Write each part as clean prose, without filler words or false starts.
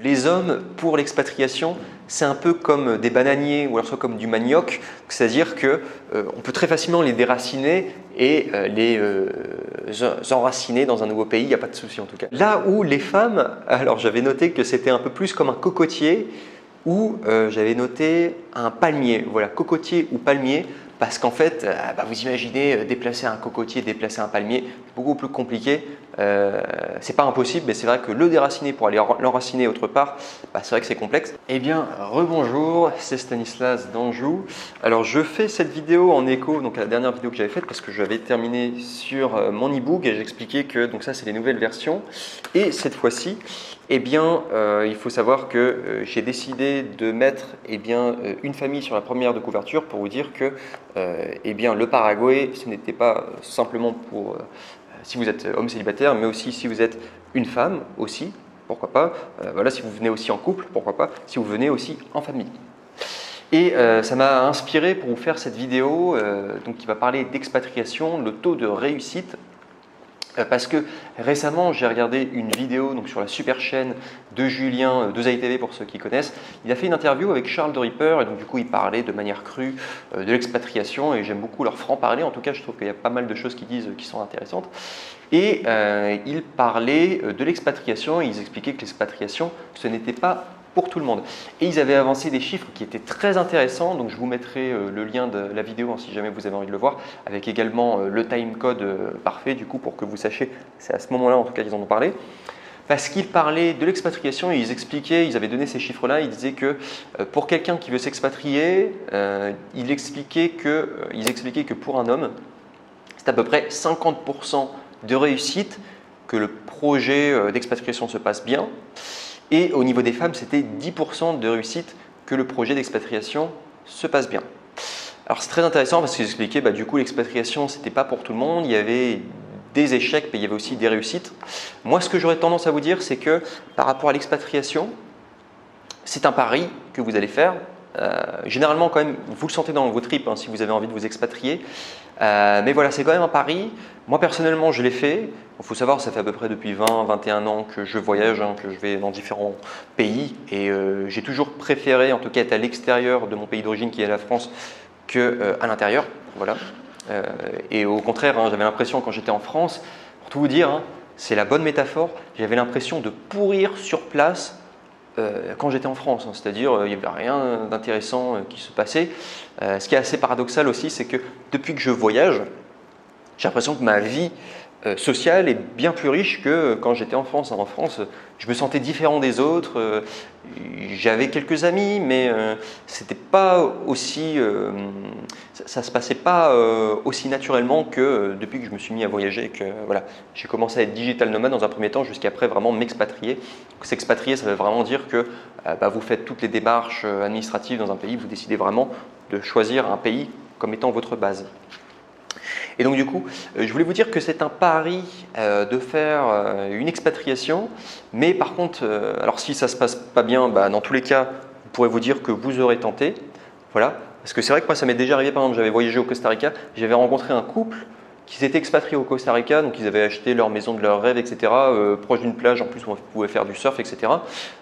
Les hommes, pour l'expatriation, c'est un peu comme des bananiers ou alors soit comme du manioc, c'est-à-dire qu'on peut très facilement les déraciner et les enraciner dans un nouveau pays, il n'y a pas de souci en tout cas. Là où les femmes, alors j'avais noté que c'était un peu plus comme un cocotier ou j'avais noté un palmier, voilà, cocotier ou palmier. Parce qu'en fait, vous imaginez déplacer un cocotier, déplacer un palmier, c'est beaucoup plus compliqué. C'est pas impossible, mais c'est vrai que le déraciner pour aller l'enraciner autre part, c'est vrai que c'est complexe. Eh bien, rebonjour, c'est Stanislas d'Anjou. Alors, je fais cette vidéo en écho donc à la dernière vidéo que j'avais faite parce que j'avais terminé sur mon e-book et j'expliquais que donc ça, c'est les nouvelles versions. Et cette fois-ci, eh bien, il faut savoir que j'ai décidé de mettre une famille sur la première de couverture pour vous dire que le Paraguay, ce n'était pas simplement pour si vous êtes homme célibataire, mais aussi si vous êtes une femme aussi, pourquoi pas. Voilà, si vous venez aussi en couple, pourquoi pas. Si vous venez aussi en famille. Et ça m'a inspiré pour vous faire cette vidéo donc qui va parler d'expatriation, le taux de réussite. Parce que récemment, j'ai regardé une vidéo donc, sur la super chaîne de Julien de ZAI-TV pour ceux qui connaissent. Il a fait une interview avec Charles de Ripper et donc du coup, il parlait de manière crue de l'expatriation et j'aime beaucoup leur franc-parler. En tout cas, je trouve qu'il y a pas mal de choses qu'ils disent qui sont intéressantes. Et ils parlaient de l'expatriation et ils expliquaient que l'expatriation, ce n'était pas pour tout le monde. Et ils avaient avancé des chiffres qui étaient très intéressants, donc je vous mettrai le lien de la vidéo si jamais vous avez envie de le voir, avec également le timecode parfait du coup pour que vous sachiez, c'est à ce moment-là en tout cas qu'ils en ont parlé. Parce qu'ils parlaient de l'expatriation et ils expliquaient, ils avaient donné ces chiffres-là, ils disaient que pour quelqu'un qui veut s'expatrier, ils expliquaient que pour un homme, c'est à peu près 50% de réussite que le projet d'expatriation se passe bien. Et au niveau des femmes, c'était 10% de réussite que le projet d'expatriation se passe bien. Alors c'est très intéressant parce qu'ils expliquaient du coup l'expatriation, ce n'était pas pour tout le monde, il y avait des échecs, mais il y avait aussi des réussites. Moi, ce que j'aurais tendance à vous dire, c'est que par rapport à l'expatriation, c'est un pari que vous allez faire. Généralement, quand même, vous le sentez dans vos tripes si vous avez envie de vous expatrier. Mais voilà, c'est quand même un pari. Moi, personnellement, je l'ai fait. Il faut savoir, ça fait à peu près depuis 20-21 ans que je voyage, que je vais dans différents pays. Et j'ai toujours préféré, en tout cas, être à l'extérieur de mon pays d'origine, qui est la France, qu'à l'intérieur. Voilà. Et au contraire, j'avais l'impression, quand j'étais en France, pour tout vous dire, c'est la bonne métaphore, j'avais l'impression de pourrir sur place quand j'étais en France, c'est-à-dire il n'y avait rien d'intéressant qui se passait. Ce qui est assez paradoxal aussi, c'est que depuis que je voyage, j'ai l'impression que ma vie sociale est bien plus riche que quand j'étais en France. En France, je me sentais différent des autres. J'avais quelques amis, mais c'était pas aussi, ça se passait pas aussi naturellement que depuis que je me suis mis à voyager. Que voilà, j'ai commencé à être digital nomade dans un premier temps, jusqu'après vraiment m'expatrier. S'expatrier, ça veut vraiment dire que vous faites toutes les démarches administratives dans un pays, vous décidez vraiment de choisir un pays comme étant votre base. Et donc du coup, je voulais vous dire que c'est un pari de faire une expatriation, mais par contre, alors si ça ne se passe pas bien, dans tous les cas, vous pourrez vous dire que vous aurez tenté. Voilà. Parce que c'est vrai que moi, ça m'est déjà arrivé, par exemple, j'avais voyagé au Costa Rica, j'avais rencontré un couple qui s'était expatrié au Costa Rica, donc ils avaient acheté leur maison de leur rêve, etc., proche d'une plage en plus où on pouvait faire du surf, etc.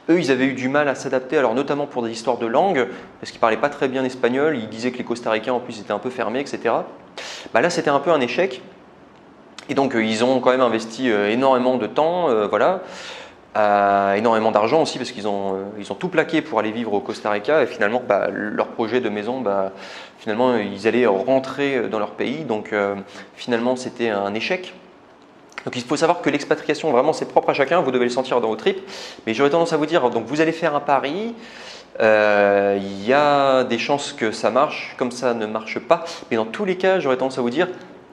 Eux, ils avaient eu du mal à s'adapter, alors notamment pour des histoires de langue, parce qu'ils ne parlaient pas très bien espagnol, ils disaient que les Costaricains en plus étaient un peu fermés, etc. Là, c'était un peu un échec, et donc ils ont quand même investi énormément de temps, énormément d'argent aussi parce qu'ils ont tout plaqué pour aller vivre au Costa Rica et finalement leur projet de maison, finalement ils allaient rentrer dans leur pays, donc finalement c'était un échec. Donc il faut savoir que l'expatriation vraiment c'est propre à chacun, vous devez le sentir dans vos tripes, mais j'aurais tendance à vous dire, donc vous allez faire un pari, il y a des chances que ça marche comme ça ne marche pas, mais dans tous les cas j'aurais tendance à vous dire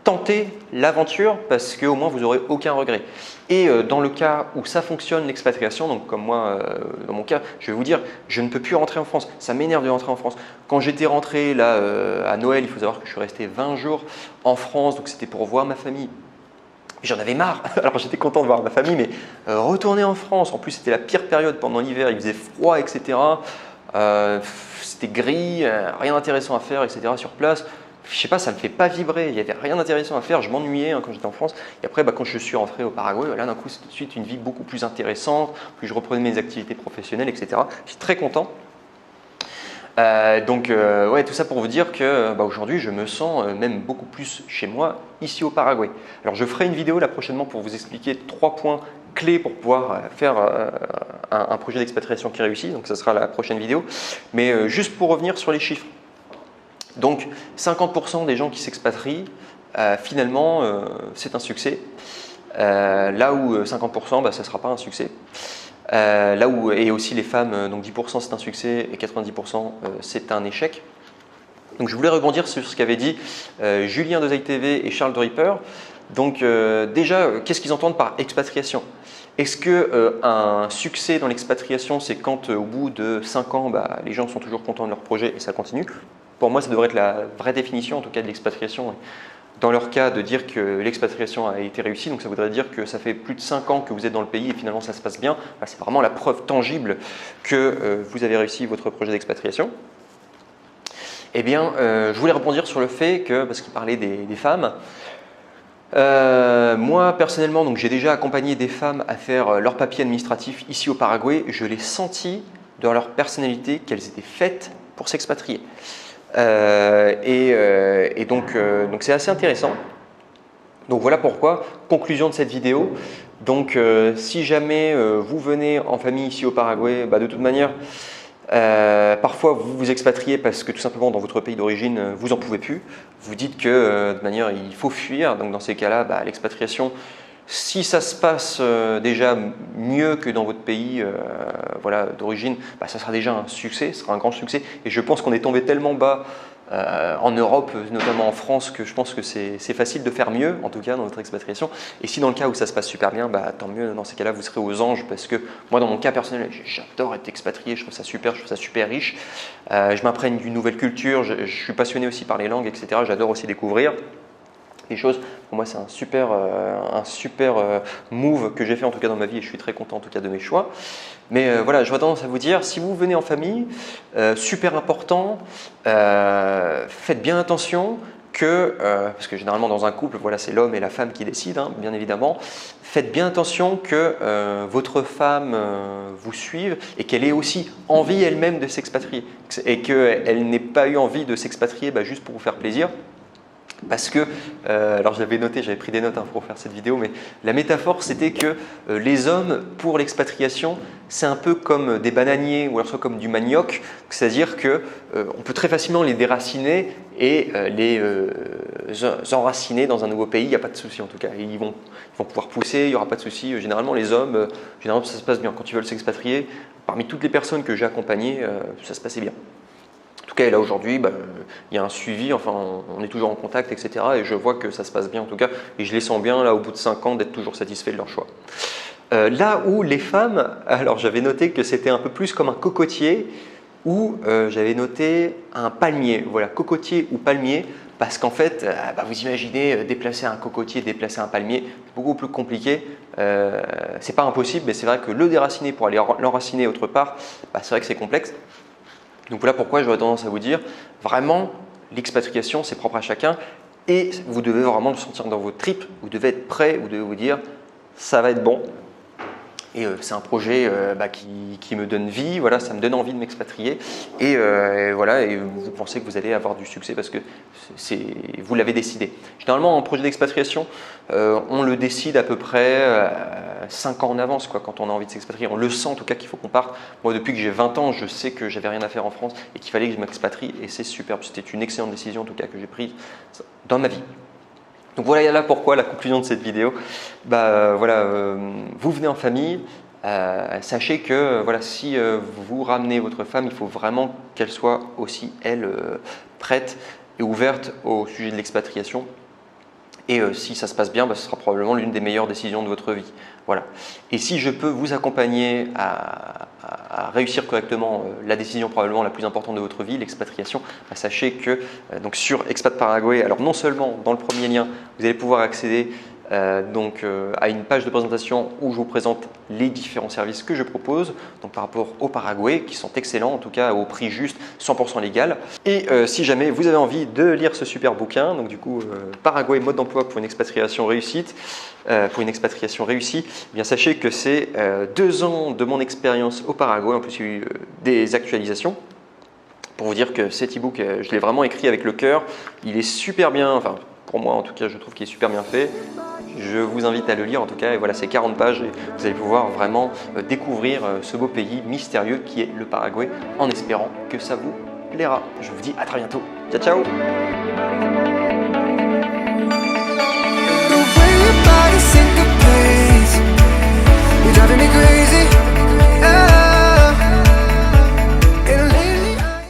tentez l'aventure parce qu'au moins vous n'aurez aucun regret. Et dans le cas où ça fonctionne l'expatriation, donc comme moi dans mon cas, je vais vous dire, je ne peux plus rentrer en France, ça m'énerve de rentrer en France. Quand j'étais rentré là à Noël, il faut savoir que je suis resté 20 jours en France, donc c'était pour voir ma famille. J'en avais marre, alors j'étais content de voir ma famille, mais retourner en France, en plus c'était la pire période pendant l'hiver, il faisait froid, etc. C'était gris, rien d'intéressant à faire, etc. sur place. je sais pas, ça me fait pas vibrer, il n'y avait rien d'intéressant à faire, je m'ennuyais quand j'étais en France. Et après, quand je suis rentré au Paraguay, là d'un coup, c'est tout de suite une vie beaucoup plus intéressante, puis je reprenais mes activités professionnelles, etc. Je suis très content. Ouais, tout ça pour vous dire que aujourd'hui, je me sens même beaucoup plus chez moi, ici au Paraguay. Alors, je ferai une vidéo là prochainement pour vous expliquer 3 points clés pour pouvoir faire un projet d'expatriation qui réussit. Donc, ça sera la prochaine vidéo. Mais juste pour revenir sur les chiffres. Donc, 50% des gens qui s'expatrient, finalement, c'est un succès. Là où 50%, ça ne sera pas un succès. Là où, et aussi les femmes, donc 10% c'est un succès et 90% c'est un échec. Donc je voulais rebondir sur ce qu'avaient dit Julien de Zay TV et Charles de Ripper. Donc déjà, qu'est-ce qu'ils entendent par expatriation? Est-ce qu'un succès dans l'expatriation, c'est quand au bout de 5 ans, les gens sont toujours contents de leur projet et ça continue? Pour moi, ça devrait être la vraie définition en tout cas de l'expatriation. Dans leur cas, de dire que l'expatriation a été réussie, donc ça voudrait dire que ça fait plus de 5 ans que vous êtes dans le pays et finalement ça se passe bien. C'est vraiment la preuve tangible que vous avez réussi votre projet d'expatriation. Eh bien, je voulais rebondir sur le fait que, parce qu'il parlait des femmes, moi personnellement, donc j'ai déjà accompagné des femmes à faire leur papier administratif ici au Paraguay. Je l'ai senti dans leur personnalité qu'elles étaient faites pour s'expatrier. Donc c'est assez intéressant. Donc voilà pourquoi, conclusion de cette vidéo. Donc si jamais vous venez en famille ici au Paraguay, de toute manière, parfois vous vous expatriez parce que tout simplement dans votre pays d'origine vous en pouvez plus. Vous dites que de manière il faut fuir. Donc dans ces cas-là, l'expatriation, si ça se passe déjà mieux que dans votre pays d'origine, ça sera déjà un succès, ce sera un grand succès. Et je pense qu'on est tombé tellement bas en Europe, notamment en France, que je pense que c'est facile de faire mieux, en tout cas dans votre expatriation. Et si dans le cas où ça se passe super bien, tant mieux, dans ces cas-là, vous serez aux anges, parce que moi, dans mon cas personnel, j'adore être expatrié, je trouve ça super riche. Je m'imprègne d'une nouvelle culture, je suis passionné aussi par les langues, etc. J'adore aussi découvrir des choses. Pour moi, c'est un super move que j'ai fait en tout cas dans ma vie et je suis très content en tout cas de mes choix. Mais voilà, j'aurais tendance à vous dire, si vous venez en famille, super important, faites bien attention que, parce que généralement dans un couple, c'est l'homme et la femme qui décident, bien évidemment, faites bien attention que votre femme vous suive et qu'elle ait aussi envie elle-même de s'expatrier et qu'elle n'ait pas eu envie de s'expatrier juste pour vous faire plaisir. Parce que, alors j'avais pris des notes pour faire cette vidéo, mais la métaphore c'était que les hommes pour l'expatriation, c'est un peu comme des bananiers ou alors soit comme du manioc, c'est-à-dire qu'on peut très facilement les déraciner et les enraciner dans un nouveau pays, il n'y a pas de souci en tout cas. Ils vont pouvoir pousser, il n'y aura pas de souci. Généralement les hommes, généralement ça se passe bien. Quand ils veulent s'expatrier, parmi toutes les personnes que j'ai accompagnées, ça se passait bien. En tout cas, là aujourd'hui, il y a un suivi, on est toujours en contact, etc. Et je vois que ça se passe bien en tout cas. Et je les sens bien, là, au bout de 5 ans, d'être toujours satisfaits de leur choix. Là où les femmes, alors j'avais noté que c'était un peu plus comme un cocotier ou j'avais noté un palmier. Voilà, cocotier ou palmier, parce qu'en fait, vous imaginez déplacer un cocotier, déplacer un palmier, c'est beaucoup plus compliqué. C'est pas impossible, mais c'est vrai que le déraciner pour aller l'enraciner autre part, c'est vrai que c'est complexe. Donc voilà pourquoi j'aurais tendance à vous dire, vraiment, l'expatriation, c'est propre à chacun et vous devez vraiment le sentir dans vos tripes, vous devez être prêt, vous devez vous dire, ça va être bon. Et c'est un projet qui me donne vie, voilà, ça me donne envie de m'expatrier et vous pensez que vous allez avoir du succès parce que vous l'avez décidé. Généralement, en projet d'expatriation, on le décide à peu près 5 ans en avance quand on a envie de s'expatrier. On le sent en tout cas qu'il faut qu'on parte. Moi, depuis que j'ai 20 ans, je sais que j'avais rien à faire en France et qu'il fallait que je m'expatrie et c'est superbe. C'était une excellente décision en tout cas que j'ai prise dans ma vie. Donc voilà là pourquoi la conclusion de cette vidéo. Vous venez en famille, sachez que si vous ramenez votre femme, il faut vraiment qu'elle soit aussi elle prête et ouverte au sujet de l'expatriation. Et si ça se passe bien, ce sera probablement l'une des meilleures décisions de votre vie. Voilà. Et si je peux vous accompagner à réussir correctement la décision probablement la plus importante de votre vie, l'expatriation, sachez que donc sur Expat Paraguay, alors non seulement dans le premier lien, vous allez pouvoir accéder à une page de présentation où je vous présente les différents services que je propose, donc par rapport au Paraguay, qui sont excellents, en tout cas au prix juste, 100% légal. Et si jamais vous avez envie de lire ce super bouquin, donc du coup Paraguay, mode d'emploi pour une expatriation réussie, eh bien sachez que c'est 2 ans de mon expérience au Paraguay, en plus il y a eu des actualisations. Pour vous dire que cet e-book, je l'ai vraiment écrit avec le cœur, il est super bien, enfin pour moi en tout cas je trouve qu'il est super bien fait. Je vous invite à le lire en tout cas, et voilà, c'est 40 pages et vous allez pouvoir vraiment découvrir ce beau pays mystérieux qui est le Paraguay, en espérant que ça vous plaira. Je vous dis à très bientôt. Ciao ciao.